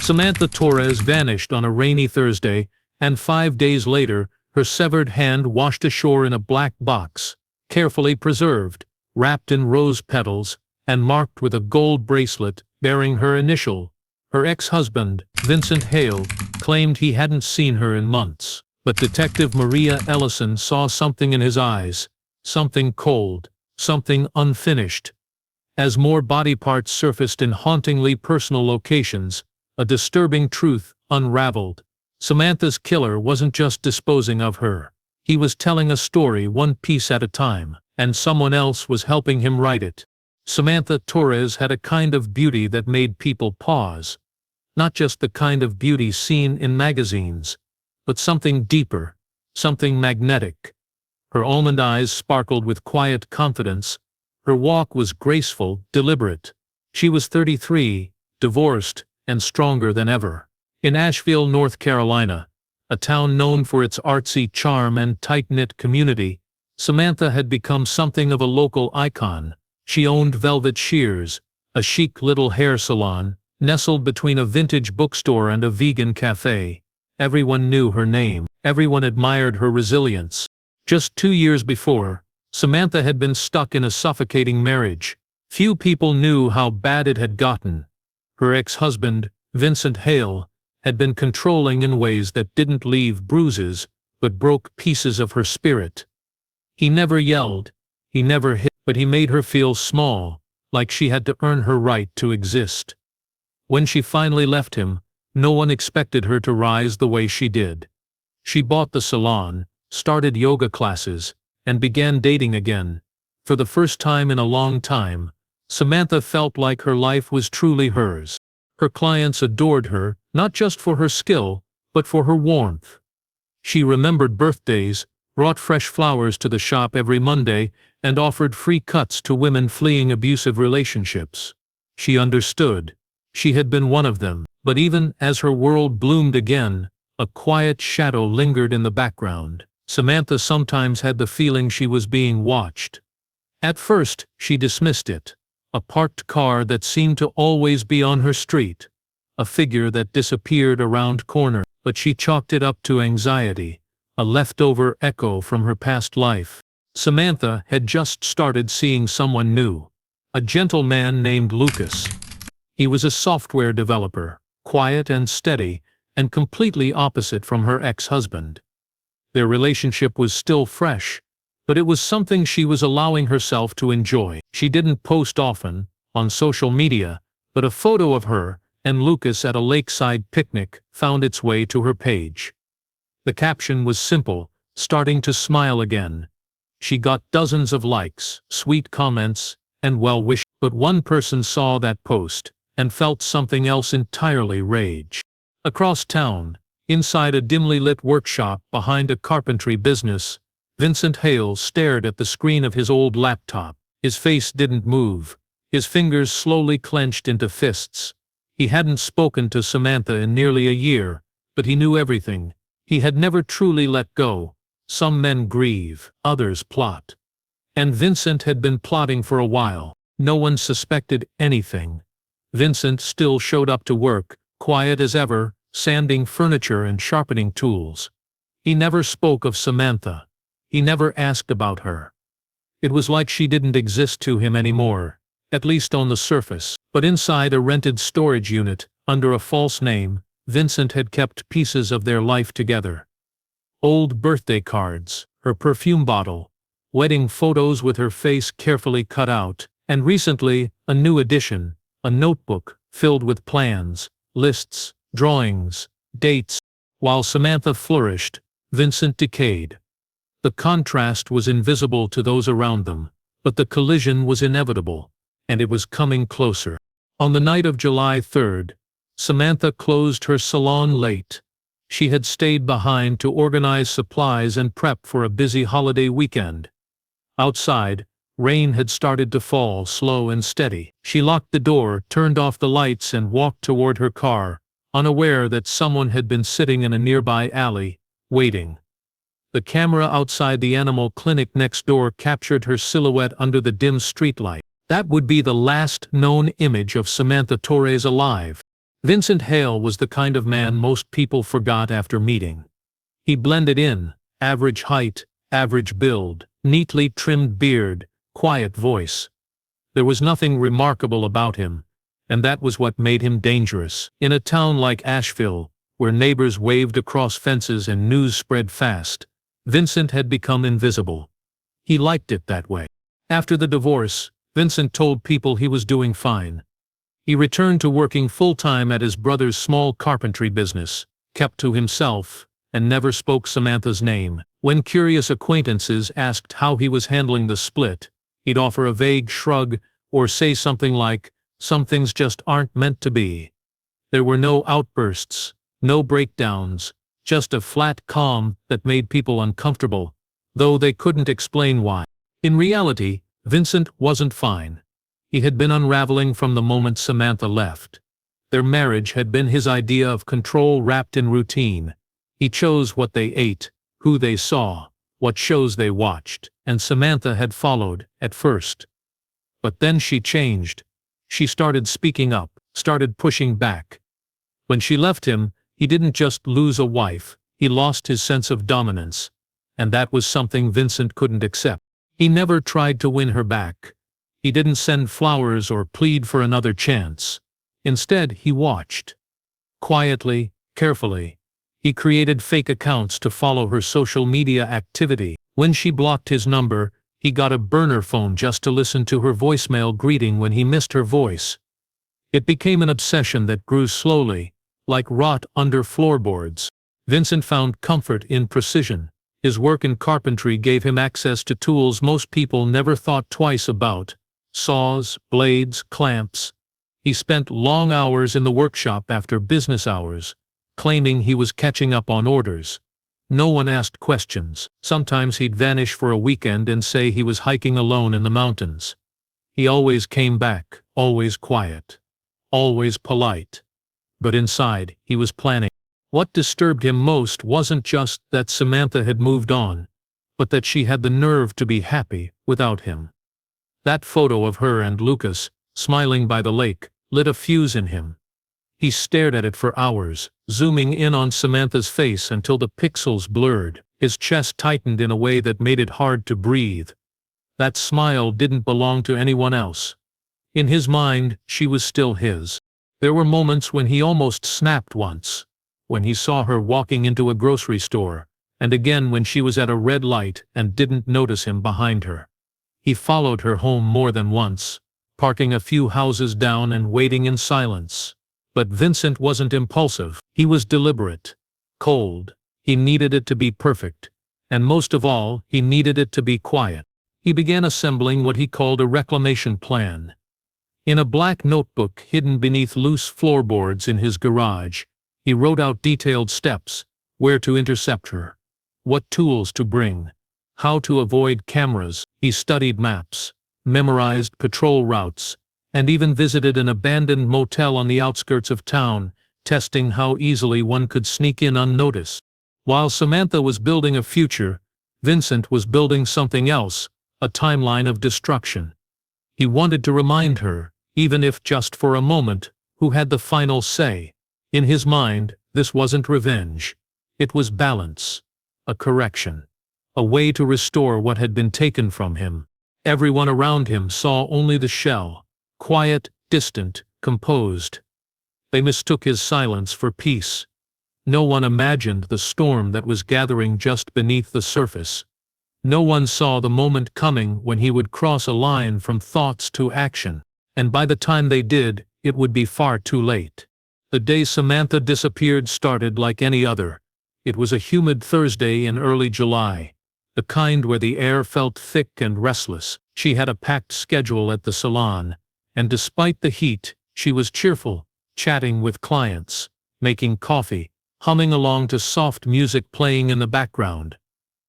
Samantha Torres vanished on a rainy Thursday, and 5 days later, her severed hand washed ashore in a black box, carefully preserved, wrapped in rose petals, and marked with a gold bracelet bearing her initial. Her ex-husband, Vincent Hale, claimed he hadn't seen her in months, but Detective Maria Ellison saw something in his eyes, something cold, something unfinished. As more body parts surfaced in hauntingly personal locations, a disturbing truth unraveled. Samantha's killer wasn't just disposing of her. He was telling a story one piece at a time, and someone else was helping him write it. Samantha Torres had a kind of beauty that made people pause. Not just the kind of beauty seen in magazines, but something deeper, something magnetic. Her almond eyes sparkled with quiet confidence. Her walk was graceful, deliberate. She was 33, divorced, and stronger than ever. In Asheville, North Carolina, a town known for its artsy charm and tight-knit community, Samantha had become something of a local icon. She owned Velvet Shears, a chic little hair salon, nestled between a vintage bookstore and a vegan cafe. Everyone knew her name. Everyone admired her resilience. Just 2 years before, Samantha had been stuck in a suffocating marriage. Few people knew how bad it had gotten. Her ex-husband, Vincent Hale, had been controlling in ways that didn't leave bruises, but broke pieces of her spirit. He never yelled, he never hit, but he made her feel small, like she had to earn her right to exist. When she finally left him, no one expected her to rise the way she did. She bought the salon, started yoga classes, and began dating again. For the first time in a long time, Samantha felt like her life was truly hers. Her clients adored her, not just for her skill, but for her warmth. She remembered birthdays, brought fresh flowers to the shop every Monday, and offered free cuts to women fleeing abusive relationships. She understood. She had been one of them. But even as her world bloomed again, a quiet shadow lingered in the background. Samantha sometimes had the feeling she was being watched. At first, she dismissed it. A parked car that seemed to always be on her street. A figure that disappeared around corners. But she chalked it up to anxiety, a leftover echo from her past life. Samantha had just started seeing someone new. A gentle man named Lucas. He was a software developer, quiet and steady, and completely opposite from her ex-husband. Their relationship was still fresh, but it was something she was allowing herself to enjoy. She didn't post often, on social media, but a photo of her and Lucas at a lakeside picnic found its way to her page. The caption was simple, "Starting to smile again." She got dozens of likes, sweet comments, and well wishes, but one person saw that post and felt something else entirely: rage. Across town, inside a dimly lit workshop behind a carpentry business, Vincent Hale stared at the screen of his old laptop. His face didn't move. His fingers slowly clenched into fists. He hadn't spoken to Samantha in nearly a year, but he knew everything. He had never truly let go. Some men grieve, others plot. And Vincent had been plotting for a while. No one suspected anything. Vincent still showed up to work, quiet as ever, sanding furniture and sharpening tools. He never spoke of Samantha. He never asked about her. It was like she didn't exist to him anymore, at least on the surface. But inside a rented storage unit, under a false name, Vincent had kept pieces of their life together. Old birthday cards, her perfume bottle, wedding photos with her face carefully cut out, and recently, a new addition, a notebook filled with plans, lists, drawings, dates. While Samantha flourished, Vincent decayed. The contrast was invisible to those around them, but the collision was inevitable, and it was coming closer. On the night of July 3rd, Samantha closed her salon late. She had stayed behind to organize supplies and prep for a busy holiday weekend. Outside, rain had started to fall, slow and steady. She locked the door, turned off the lights, and walked toward her car, unaware that someone had been sitting in a nearby alley, waiting. The camera outside the animal clinic next door captured her silhouette under the dim streetlight. That would be the last known image of Samantha Torres alive. Vincent Hale was the kind of man most people forgot after meeting. He blended in, average height, average build, neatly trimmed beard, quiet voice. There was nothing remarkable about him, and that was what made him dangerous. In a town like Asheville, where neighbors waved across fences and news spread fast, Vincent had become invisible. He liked it that way. After the divorce, Vincent told people he was doing fine. He returned to working full-time at his brother's small carpentry business, kept to himself, and never spoke Samantha's name. When curious acquaintances asked how he was handling the split, he'd offer a vague shrug or say something like, "Some things just aren't meant to be." There were no outbursts, no breakdowns, just a flat calm that made people uncomfortable, though they couldn't explain why. In reality, Vincent wasn't fine. He had been unraveling from the moment Samantha left. Their marriage had been his idea of control wrapped in routine. He chose what they ate, who they saw, what shows they watched, and Samantha had followed, at first. But then she changed. She started speaking up, started pushing back. When she left him, he didn't just lose a wife, he lost his sense of dominance. And that was something Vincent couldn't accept. He never tried to win her back. He didn't send flowers or plead for another chance. Instead, he watched. Quietly, carefully. He created fake accounts to follow her social media activity. When she blocked his number, he got a burner phone just to listen to her voicemail greeting when he missed her voice. It became an obsession that grew slowly, like rot under floorboards. Vincent found comfort in precision. His work in carpentry gave him access to tools most people never thought twice about: saws, blades, clamps. He spent long hours in the workshop after business hours, claiming he was catching up on orders. No one asked questions. Sometimes he'd vanish for a weekend and say he was hiking alone in the mountains. He always came back, always quiet, always polite. But inside, he was planning. What disturbed him most wasn't just that Samantha had moved on, but that she had the nerve to be happy without him. That photo of her and Lucas, smiling by the lake, lit a fuse in him. He stared at it for hours, zooming in on Samantha's face until the pixels blurred. His chest tightened in a way that made it hard to breathe. That smile didn't belong to anyone else. In his mind, she was still his. There were moments when he almost snapped once. When he saw her walking into a grocery store, and again when she was at a red light and didn't notice him behind her. He followed her home more than once, parking a few houses down and waiting in silence. But Vincent wasn't impulsive. He was deliberate, cold. He needed it to be perfect. And most of all, he needed it to be quiet. He began assembling what he called a reclamation plan. In a black notebook hidden beneath loose floorboards in his garage, he wrote out detailed steps: where to intercept her, what tools to bring, how to avoid cameras. He studied maps, memorized patrol routes, and even visited an abandoned motel on the outskirts of town, testing how easily one could sneak in unnoticed. While Samantha was building a future, Vincent was building something else, a timeline of destruction. He wanted to remind her, even if just for a moment, who had the final say. In his mind, this wasn't revenge. It was balance. A correction. A way to restore what had been taken from him. Everyone around him saw only the shell. Quiet, distant, composed. They mistook his silence for peace. No one imagined the storm that was gathering just beneath the surface. No one saw the moment coming when he would cross a line from thoughts to action. And by the time they did, it would be far too late. The day Samantha disappeared started like any other. It was a humid Thursday in early July, the kind where the air felt thick and restless. She had a packed schedule at the salon, and despite the heat, she was cheerful, chatting with clients, making coffee, humming along to soft music playing in the background.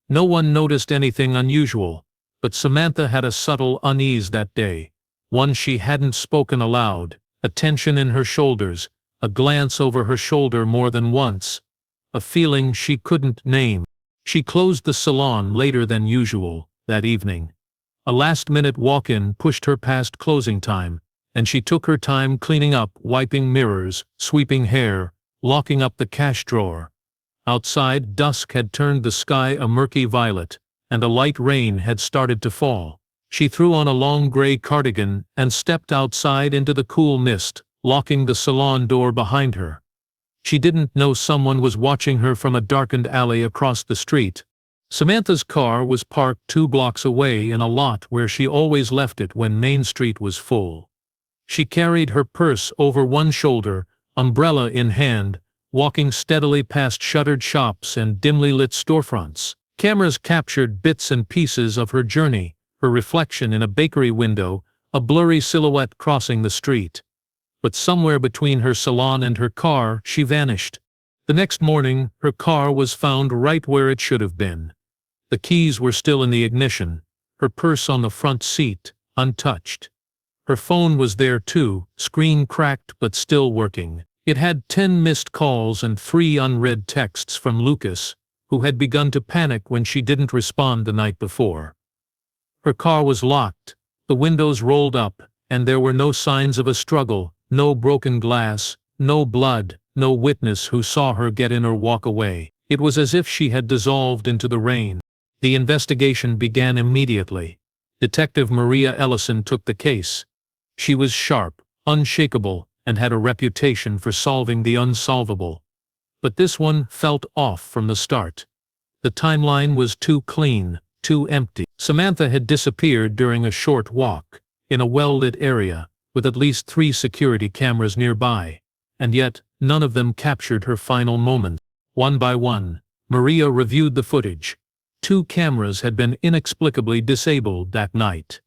No one noticed anything unusual, but Samantha had a subtle unease that day, one she hadn't spoken aloud, a tension in her shoulders, a glance over her shoulder more than once, a feeling she couldn't name. She closed the salon later than usual that evening. A last-minute walk-in pushed her past closing time, and she took her time cleaning up, wiping mirrors, sweeping hair, locking up the cash drawer. Outside, dusk had turned the sky a murky violet, and a light rain had started to fall. She threw on a long gray cardigan and stepped outside into the cool mist, locking the salon door behind her. She didn't know someone was watching her from a darkened alley across the street. Samantha's car was parked 2 blocks away in a lot where she always left it when Main Street was full. She carried her purse over one shoulder, umbrella in hand, walking steadily past shuttered shops and dimly lit storefronts. Cameras captured bits and pieces of her journey, her reflection in a bakery window, a blurry silhouette crossing the street. But somewhere between her salon and her car, she vanished. The next morning, her car was found right where it should have been. The keys were still in the ignition, her purse on the front seat, untouched. Her phone was there too, screen cracked but still working. It had 10 missed calls and 3 unread texts from Lucas, who had begun to panic when she didn't respond the night before. Her car was locked, the windows rolled up, and there were no signs of a struggle, no broken glass, no blood, no witness who saw her get in or walk away. It was as if she had dissolved into the rain. The investigation began immediately. Detective Maria Ellison took the case. She was sharp, unshakable, and had a reputation for solving the unsolvable. But this one felt off from the start. The timeline was too clean, too empty. Samantha had disappeared during a short walk, in a well-lit area, with at least 3 security cameras nearby, and yet none of them captured her final moments. One by one, Maria reviewed the footage. 2 cameras had been inexplicably disabled that night.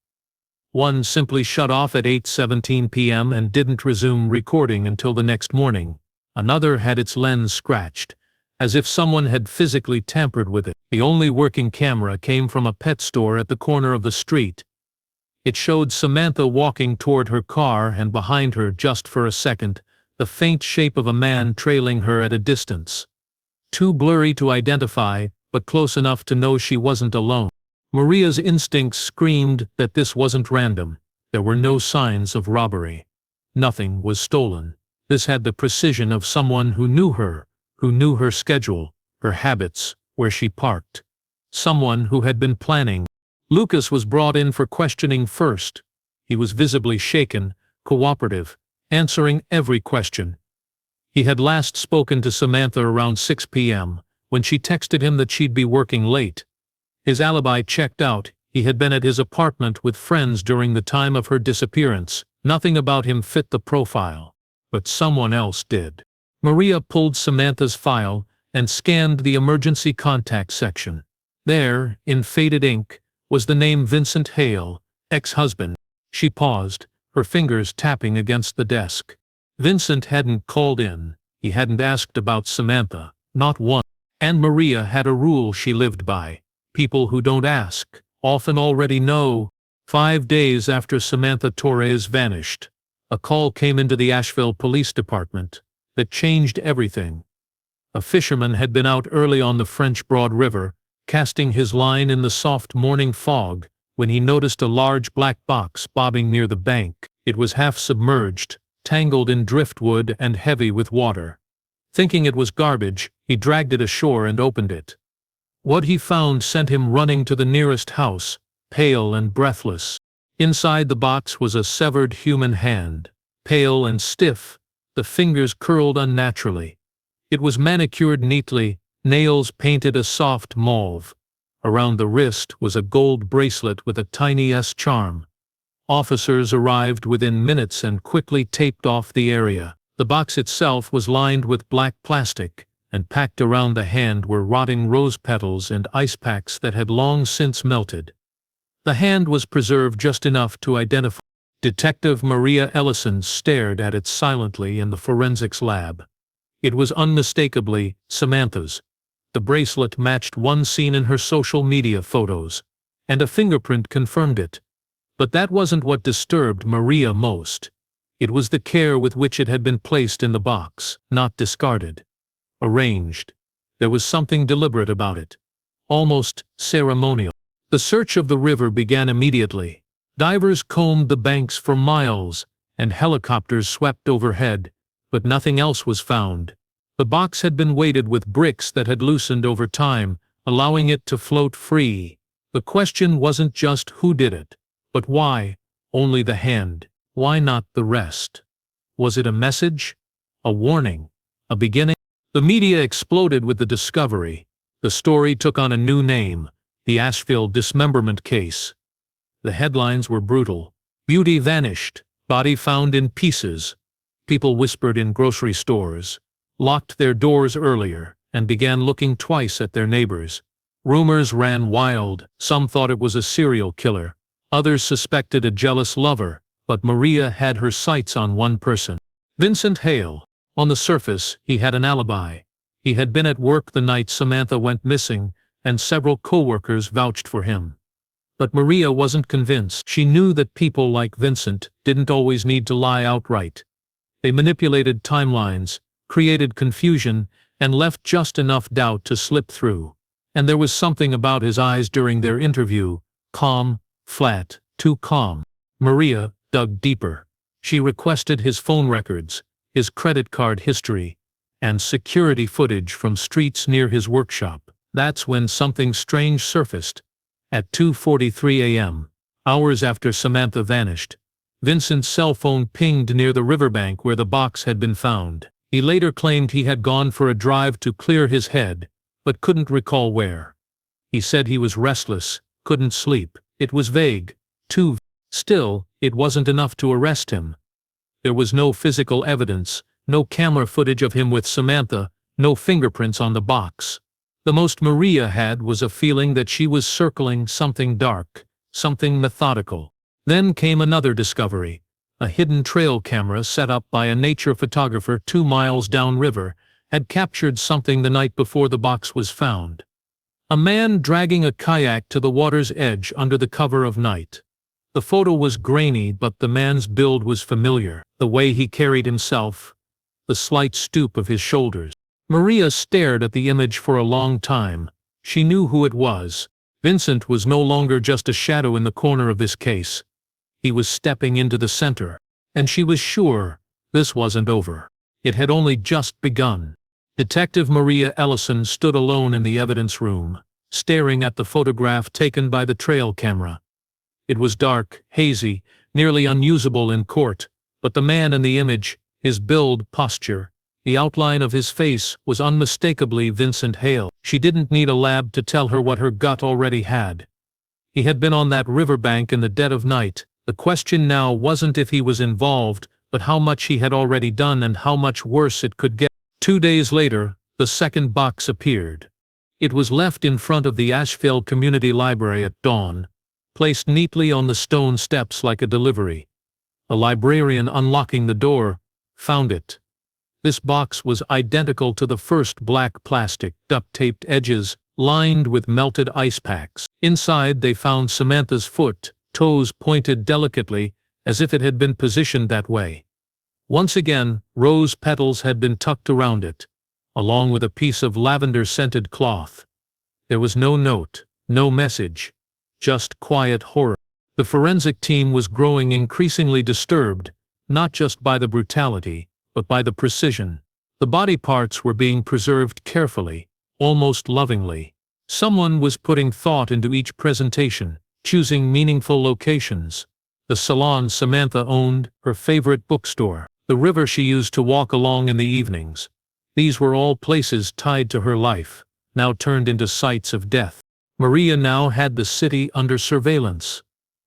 One simply shut off at 8:17 p.m. and didn't resume recording until the next morning. Another had its lens scratched, as if someone had physically tampered with it. The only working camera came from a pet store at the corner of the street. It showed Samantha walking toward her car, and behind her, just for a second, the faint shape of a man trailing her at a distance. Too blurry to identify, but close enough to know she wasn't alone. Maria's instincts screamed that this wasn't random. There were no signs of robbery. Nothing was stolen. This had the precision of someone who knew her schedule, her habits, where she parked. Someone who had been planning. Lucas was brought in for questioning first. He was visibly shaken, cooperative, answering every question. He had last spoken to Samantha around 6 p.m., when she texted him that she'd be working late. His alibi checked out. He had been at his apartment with friends during the time of her disappearance. Nothing about him fit the profile. But someone else did. Maria pulled Samantha's file and scanned the emergency contact section. There, in faded ink, was the name Vincent Hale, ex-husband. She paused, her fingers tapping against the desk. Vincent hadn't called in. He hadn't asked about Samantha, not once. And Maria had a rule she lived by. People who don't ask often already know. 5 days after Samantha Torres vanished, a call came into the Asheville Police Department that changed everything. A fisherman had been out early on the French Broad River, casting his line in the soft morning fog, when he noticed a large black box bobbing near the bank. It was half submerged, tangled in driftwood and heavy with water. Thinking it was garbage, he dragged it ashore and opened it. What he found sent him running to the nearest house, pale and breathless. Inside the box was a severed human hand, pale and stiff, the fingers curled unnaturally. It was manicured neatly, nails painted a soft mauve. Around the wrist was a gold bracelet with a tiny S charm. Officers arrived within minutes and quickly taped off the area. The box itself was lined with black plastic, and packed around the hand were rotting rose petals and ice packs that had long since melted. The hand was preserved just enough to identify. Detective Maria Ellison stared at it silently in the forensics lab. It was unmistakably Samantha's. The bracelet matched one seen in her social media photos, and a fingerprint confirmed it. But that wasn't what disturbed Maria most. It was the care with which it had been placed in the box, not discarded. Arranged. There was something deliberate about it. Almost ceremonial. The search of the river began immediately. Divers combed the banks for miles, and helicopters swept overhead, but nothing else was found. The box had been weighted with bricks that had loosened over time, allowing it to float free. The question wasn't just who did it, but why only the hand? Why not the rest? Was it a message? A warning? A beginning? The media exploded with the discovery. The story took on a new name, the Asheville dismemberment case. The headlines were brutal. Beauty vanished, body found in pieces. People whispered in grocery stores, locked their doors earlier, and began looking twice at their neighbors. Rumors ran wild. Some thought it was a serial killer. Others suspected a jealous lover, but Maria had her sights on one person. Vincent Hale. On the surface, he had an alibi. He had been at work the night Samantha went missing, and several co-workers vouched for him. But Maria wasn't convinced. She knew that people like Vincent didn't always need to lie outright. They manipulated timelines, created confusion, and left just enough doubt to slip through. And there was something about his eyes during their interview, calm, flat, too calm. Maria dug deeper. She requested his phone records, his credit card history, and security footage from streets near his workshop. That's when something strange surfaced. At 2:43 a.m., hours after Samantha vanished, Vincent's cell phone pinged near the riverbank where the box had been found. He later claimed he had gone for a drive to clear his head, but couldn't recall where. He said he was restless, couldn't sleep. It was vague, too vague. Still, it wasn't enough to arrest him. There was no physical evidence, no camera footage of him with Samantha, no fingerprints on the box. The most Maria had was a feeling that she was circling something dark, something methodical. Then came another discovery. A hidden trail camera set up by a nature photographer 2 miles downriver had captured something the night before the box was found. A man dragging a kayak to the water's edge under the cover of night. The photo was grainy, but the man's build was familiar. The way he carried himself, the slight stoop of his shoulders. Maria stared at the image for a long time. She knew who it was. Vincent was no longer just a shadow in the corner of this case. He was stepping into the center. And she was sure this wasn't over. It had only just begun. Detective Maria Ellison stood alone in the evidence room, staring at the photograph taken by the trail camera. It was dark, hazy, nearly unusable in court, but the man in the image, his build, posture, the outline of his face was unmistakably Vincent Hale. She didn't need a lab to tell her what her gut already had. He had been on that riverbank in the dead of night. The question now wasn't if he was involved, but how much he had already done and how much worse it could get. 2 days later, the second box appeared. It was left in front of the Asheville Community Library at dawn, placed neatly on the stone steps like a delivery. A librarian unlocking the door found it. This box was identical to the first, black plastic, duct-taped edges, lined with melted ice packs. Inside they found Samantha's foot, toes pointed delicately, as if it had been positioned that way. Once again, rose petals had been tucked around it, along with a piece of lavender-scented cloth. There was no note, no message, just quiet horror. The forensic team was growing increasingly disturbed, not just by the brutality, but by the precision. The body parts were being preserved carefully, almost lovingly. Someone was putting thought into each presentation, choosing meaningful locations. The salon Samantha owned, her favorite bookstore, the river she used to walk along in the evenings. These were all places tied to her life, now turned into sites of death. Maria now had the city under surveillance.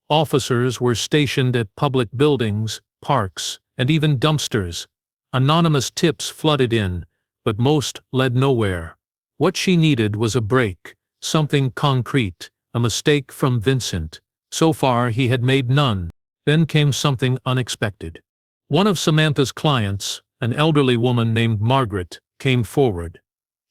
Officers were stationed at public buildings, parks, and even dumpsters. Anonymous tips flooded in, but most led nowhere. What she needed was a break, something concrete, a mistake from Vincent. So far he had made none. Then came something unexpected. One of Samantha's clients, an elderly woman named Margaret, came forward.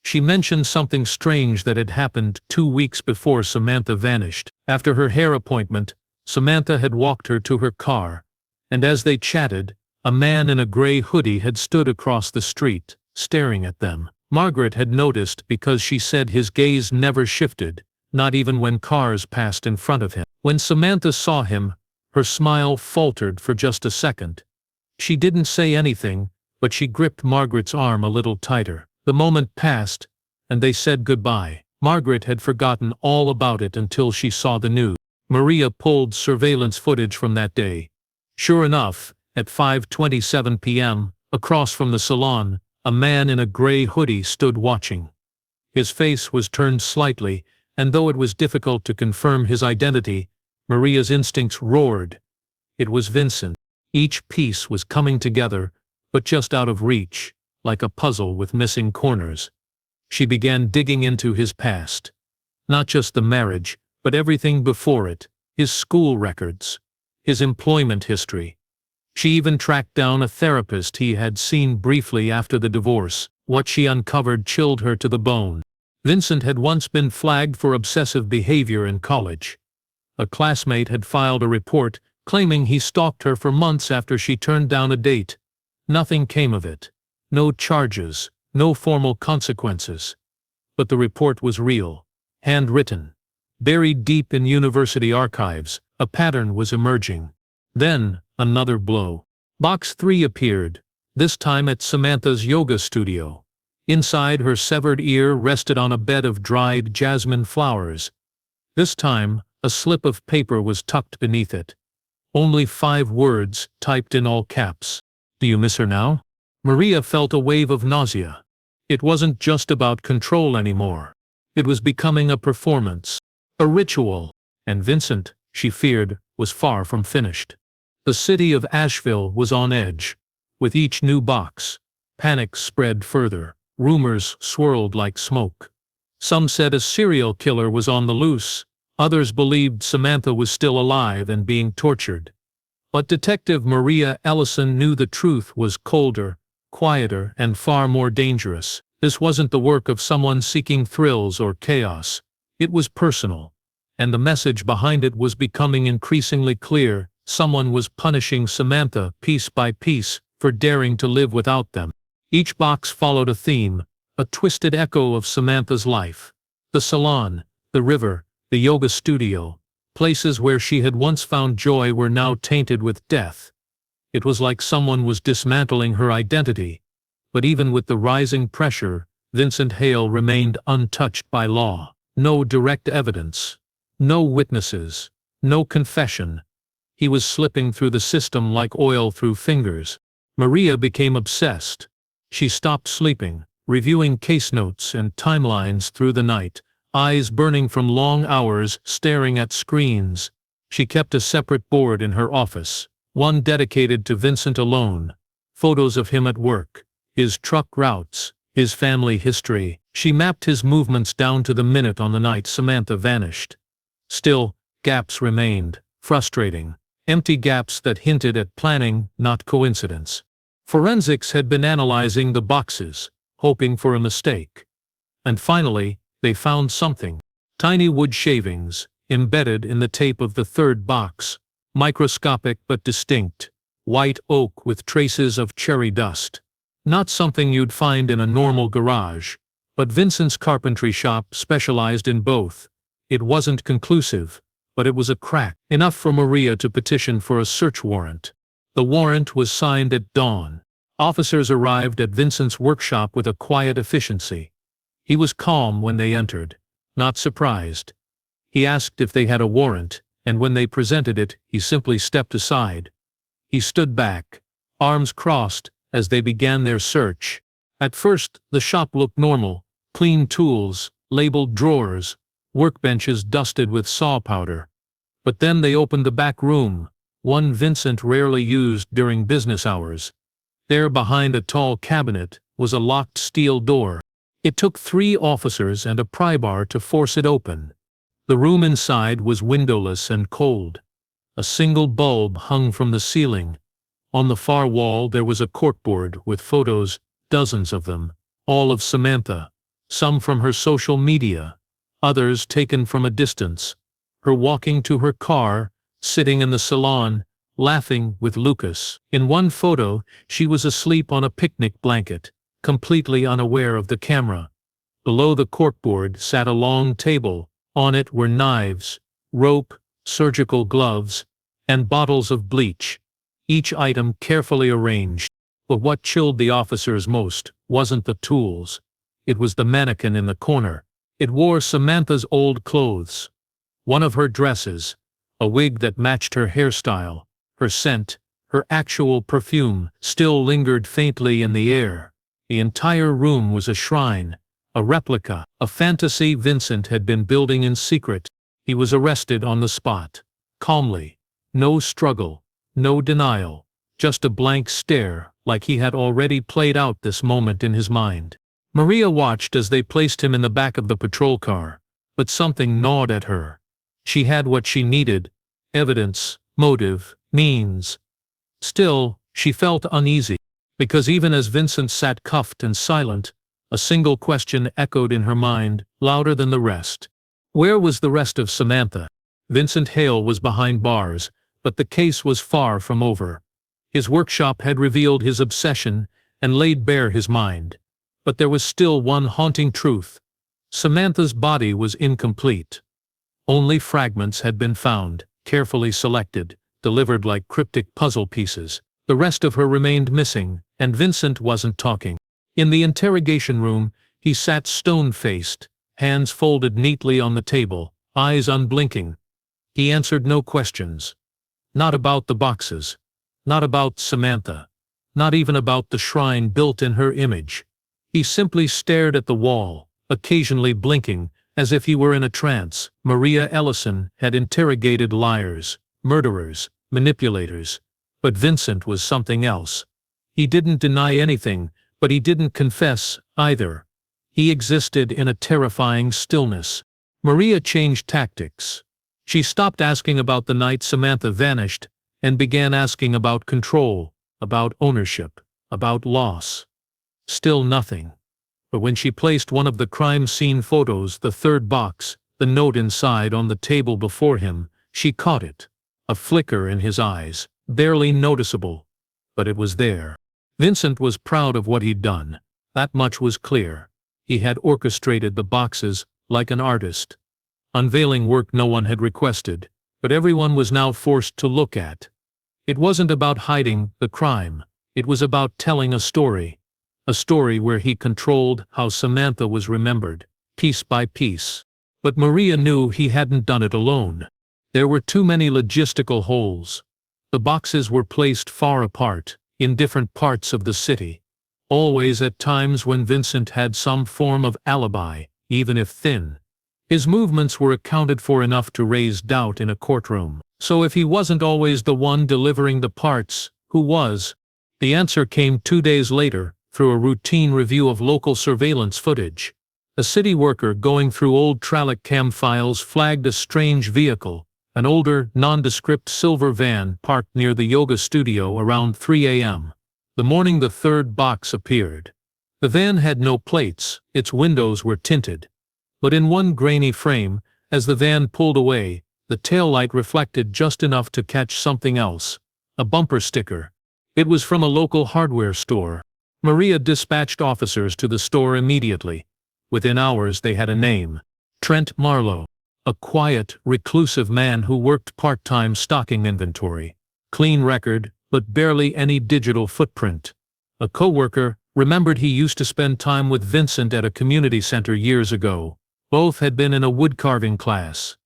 She mentioned something strange that had happened 2 weeks before Samantha vanished. After her hair appointment, Samantha had walked her to her car, and as they chatted, a man in a gray hoodie had stood across the street, staring at them. Margaret had noticed because she said his gaze never shifted, not even when cars passed in front of him. When Samantha saw him, her smile faltered for just a second. She didn't say anything, but she gripped Margaret's arm a little tighter. The moment passed, and they said goodbye. Margaret had forgotten all about it until she saw the news. Maria pulled surveillance footage from that day. Sure enough, at 5:27 p.m., across from the salon, a man in a gray hoodie stood watching. His face was turned slightly, and though it was difficult to confirm his identity, Maria's instincts roared. It was Vincent. Each piece was coming together, but just out of reach, like a puzzle with missing corners. She began digging into his past. Not just the marriage, but everything before it, his school records, his employment history. She even tracked down a therapist he had seen briefly after the divorce. What she uncovered chilled her to the bone. Vincent had once been flagged for obsessive behavior in college. A classmate had filed a report claiming he stalked her for months after she turned down a date. Nothing came of it. No charges, no formal consequences. But the report was real, handwritten. Buried deep in university archives, a pattern was emerging. Then, another blow. Box 3 appeared, this time at Samantha's yoga studio. Inside, her severed ear rested on a bed of dried jasmine flowers. This time, a slip of paper was tucked beneath it. Only 5 words, typed in all caps. "Do you miss her now?" Maria felt a wave of nausea. It wasn't just about control anymore. It was becoming a performance, a ritual, and Vincent, she feared, was far from finished. The city of Asheville was on edge. With each new box, panic spread further. Rumors swirled like smoke. Some said a serial killer was on the loose. Others believed Samantha was still alive and being tortured. But Detective Maria Ellison knew the truth was colder, quieter, and far more dangerous. This wasn't the work of someone seeking thrills or chaos. It was personal. And the message behind it was becoming increasingly clear. Someone was punishing Samantha piece by piece for daring to live without them. Each box followed a theme, a twisted echo of Samantha's life. The salon, the river, the yoga studio, places where she had once found joy were now tainted with death. It was like someone was dismantling her identity. But even with the rising pressure, Vincent Hale remained untouched by law. No direct evidence. No witnesses. No confession. He was slipping through the system like oil through fingers. Maria became obsessed. She stopped sleeping, reviewing case notes and timelines through the night, eyes burning from long hours staring at screens. She kept a separate board in her office, one dedicated to Vincent alone. Photos of him at work, his truck routes, his family history. She mapped his movements down to the minute on the night Samantha vanished. Still, gaps remained, frustrating. Empty gaps that hinted at planning, not coincidence. Forensics had been analyzing the boxes, hoping for a mistake. And finally, they found something. Tiny wood shavings, embedded in the tape of the third box. Microscopic but distinct. White oak with traces of cherry dust. Not something you'd find in a normal garage. But Vincent's carpentry shop specialized in both. It wasn't conclusive, but it was a crack, enough for Maria to petition for a search warrant. The warrant was signed at dawn. Officers arrived at Vincent's workshop with a quiet efficiency. He was calm when they entered, not surprised. He asked if they had a warrant, and when they presented it, he simply stepped aside. He stood back, arms crossed, as they began their search. At first, the shop looked normal, clean tools, labeled drawers, workbenches dusted with saw powder. But then they opened the back room, one Vincent rarely used during business hours. There behind a tall cabinet was a locked steel door. It took 3 officers and a pry bar to force it open. The room inside was windowless and cold. A single bulb hung from the ceiling. On the far wall there was a corkboard with photos, dozens of them, all of Samantha, some from her social media, others taken from a distance. Her walking to her car, sitting in the salon, laughing with Lucas. In one photo, she was asleep on a picnic blanket, completely unaware of the camera. Below the corkboard sat a long table. On it were knives, rope, surgical gloves, and bottles of bleach. each item carefully arranged. But what chilled the officers most wasn't the tools. It was the mannequin in the corner. It wore Samantha's old clothes. One of her dresses, a wig that matched her hairstyle, her scent, her actual perfume, still lingered faintly in the air. The entire room was a shrine, a replica, a fantasy Vincent had been building in secret. He was arrested on the spot. Calmly. No struggle, no denial, just a blank stare, like he had already played out this moment in his mind. Maria watched as they placed him in the back of the patrol car, but something gnawed at her. She had what she needed: evidence, motive, means. Still, she felt uneasy, because even as Vincent sat cuffed and silent, a single question echoed in her mind, louder than the rest. Where was the rest of Samantha? Vincent Hale was behind bars, but the case was far from over. His workshop had revealed his obsession and laid bare his mind. But there was still one haunting truth. Samantha's body was incomplete. Only fragments had been found, carefully selected, delivered like cryptic puzzle pieces. The rest of her remained missing, and Vincent wasn't talking. In the interrogation room, he sat stone-faced, hands folded neatly on the table, eyes unblinking. He answered no questions. Not about the boxes. Not about Samantha. Not even about the shrine built in her image. He simply stared at the wall, occasionally blinking, as if he were in a trance. Maria Ellison had interrogated liars, murderers, manipulators. But Vincent was something else. He didn't deny anything, but he didn't confess either. He existed in a terrifying stillness. Maria changed tactics. She stopped asking about the night Samantha vanished, and began asking about control, about ownership, about loss. Still nothing. But when she placed one of the crime scene photos, the third box, the note inside on the table before him, she caught it. A flicker in his eyes, barely noticeable. But it was there. Vincent was proud of what he'd done. That much was clear. He had orchestrated the boxes like an artist, unveiling work no one had requested, but everyone was now forced to look at. It wasn't about hiding the crime. It was about telling a story where he controlled how Samantha was remembered, piece by piece. But Maria knew he hadn't done it alone. There were too many logistical holes. The boxes were placed far apart, in different parts of the city, always at times when Vincent had some form of alibi, even if thin. His movements were accounted for enough to raise doubt in a courtroom. So if he wasn't always the one delivering the parts, who was? The answer came 2 days later, through a routine review of local surveillance footage. A city worker going through old Trallic cam files flagged a strange vehicle, an older, nondescript silver van parked near the yoga studio around 3 a.m. The morning the third box appeared. The van had no plates, its windows were tinted. But in one grainy frame, as the van pulled away, the taillight reflected just enough to catch something else. A bumper sticker. It was from a local hardware store. Maria dispatched officers to the store immediately. Within hours they had a name. Trent Marlowe. A quiet, reclusive man who worked part-time stocking inventory. Clean record, but barely any digital footprint. A co-worker remembered he used to spend time with Vincent at a community center years ago. Both had been in a woodcarving class.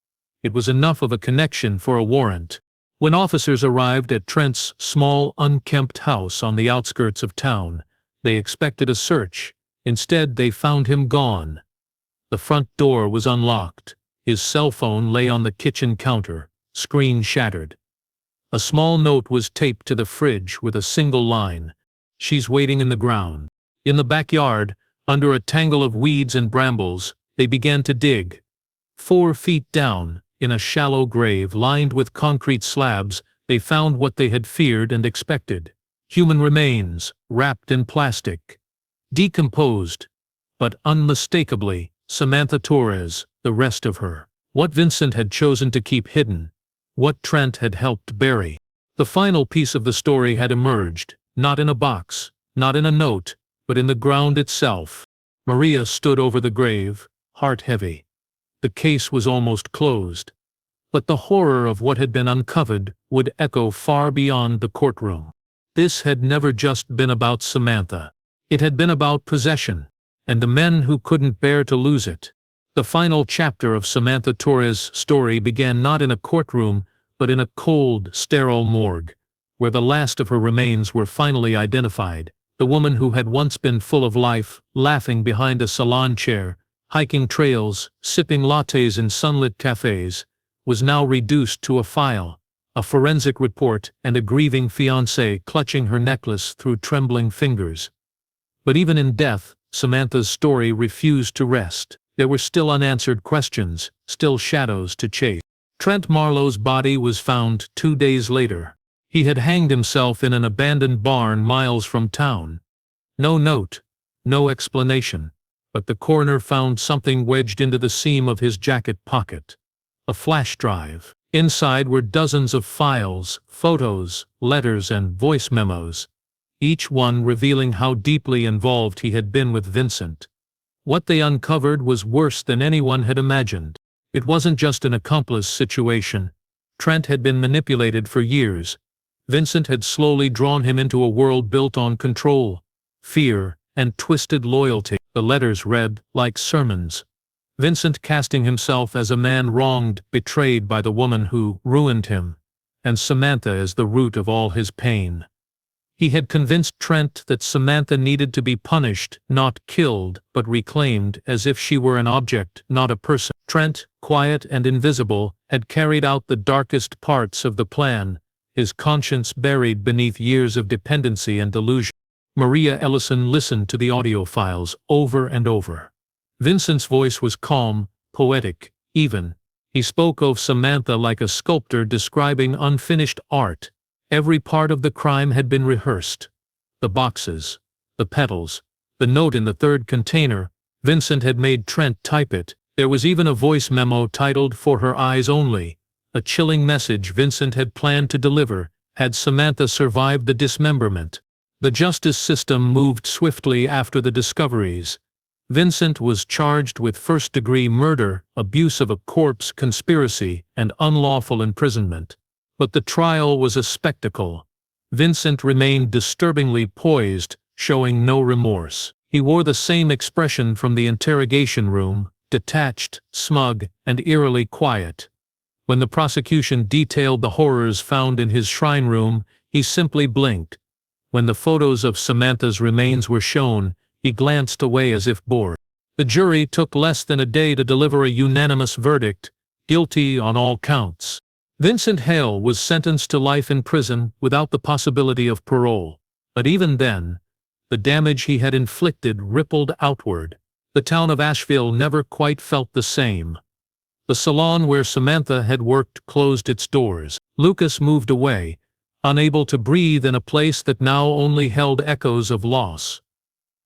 It was enough of a connection for a warrant. When officers arrived at Trent's small, unkempt house on the outskirts of town, they expected a search. Instead, they found him gone. The front door was unlocked. His cell phone lay on the kitchen counter, screen shattered. A small note was taped to the fridge with a single line. "She's waiting in the ground." In the backyard, under a tangle of weeds and brambles, they began to dig. 4 feet down, in a shallow grave lined with concrete slabs, they found what they had feared and expected. Human remains, wrapped in plastic. Decomposed. But unmistakably, Samantha Torres, the rest of her. What Vincent had chosen to keep hidden. What Trent had helped bury. The final piece of the story had emerged, not in a box, not in a note, but in the ground itself. Maria stood over the grave, heart heavy. The case was almost closed. But the horror of what had been uncovered would echo far beyond the courtroom. This had never just been about Samantha. It had been about possession, and the men who couldn't bear to lose it. The final chapter of Samantha Torres' story began not in a courtroom, but in a cold, sterile morgue, where the last of her remains were finally identified. The woman who had once been full of life, laughing behind a salon chair, hiking trails, sipping lattes in sunlit cafes, was now reduced to a file, a forensic report, and a grieving fiancé clutching her necklace through trembling fingers. But even in death, Samantha's story refused to rest. There were still unanswered questions, still shadows to chase. Trent Marlowe's body was found 2 days later. He had hanged himself in an abandoned barn miles from town. No note, no explanation, but the coroner found something wedged into the seam of his jacket pocket. A flash drive. Inside were dozens of files, photos, letters, and voice memos, each one revealing how deeply involved he had been with Vincent. What they uncovered was worse than anyone had imagined. It wasn't just an accomplice situation. Trent had been manipulated for years. Vincent had slowly drawn him into a world built on control, fear, and twisted loyalty. The letters read like sermons. Vincent casting himself as a man wronged, betrayed by the woman who ruined him, and Samantha as the root of all his pain. He had convinced Trent that Samantha needed to be punished, not killed, but reclaimed, as if she were an object, not a person. Trent, quiet and invisible, had carried out the darkest parts of the plan, his conscience buried beneath years of dependency and delusion. Maria Ellison listened to the audio files over and over. Vincent's voice was calm, poetic, even. He spoke of Samantha like a sculptor describing unfinished art. Every part of the crime had been rehearsed. The boxes, the petals, the note in the third container. Vincent had made Trent type it. There was even a voice memo titled "For Her Eyes Only," a chilling message Vincent had planned to deliver, had Samantha survived the dismemberment. The justice system moved swiftly after the discoveries. Vincent was charged with first-degree murder, abuse of a corpse, conspiracy, and unlawful imprisonment. But the trial was a spectacle. Vincent remained disturbingly poised, showing no remorse. He wore the same expression from the interrogation room, detached, smug, and eerily quiet. When the prosecution detailed the horrors found in his shrine room, he simply blinked. When the photos of Samantha's remains were shown, he glanced away as if bored. The jury took less than a day to deliver a unanimous verdict, guilty on all counts. Vincent Hale was sentenced to life in prison without the possibility of parole. But even then, the damage he had inflicted rippled outward. The town of Asheville never quite felt the same. The salon where Samantha had worked closed its doors. Lucas moved away, unable to breathe in a place that now only held echoes of loss.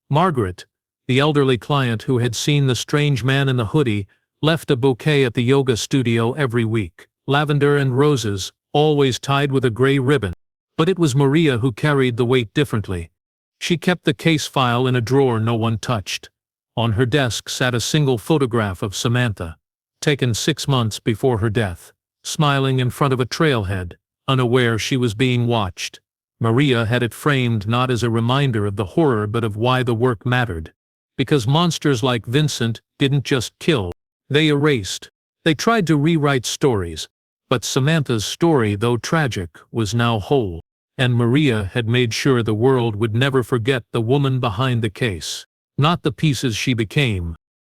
Margaret, the elderly client who had seen the strange man in the hoodie, left a bouquet at the yoga studio every week. Lavender and roses, always tied with a gray ribbon. But it was Maria who carried the weight differently. She kept the case file in a drawer no one touched. On her desk sat a single photograph of Samantha, taken 6 months before her death, smiling in front of a trailhead, unaware she was being watched. Maria had it framed not as a reminder of the horror but of why the work mattered. Because monsters like Vincent didn't just kill, they erased. They tried to rewrite stories, but Samantha's story, though tragic, was now whole, and Maria had made sure the world would never forget the woman behind the case. Not the pieces she became,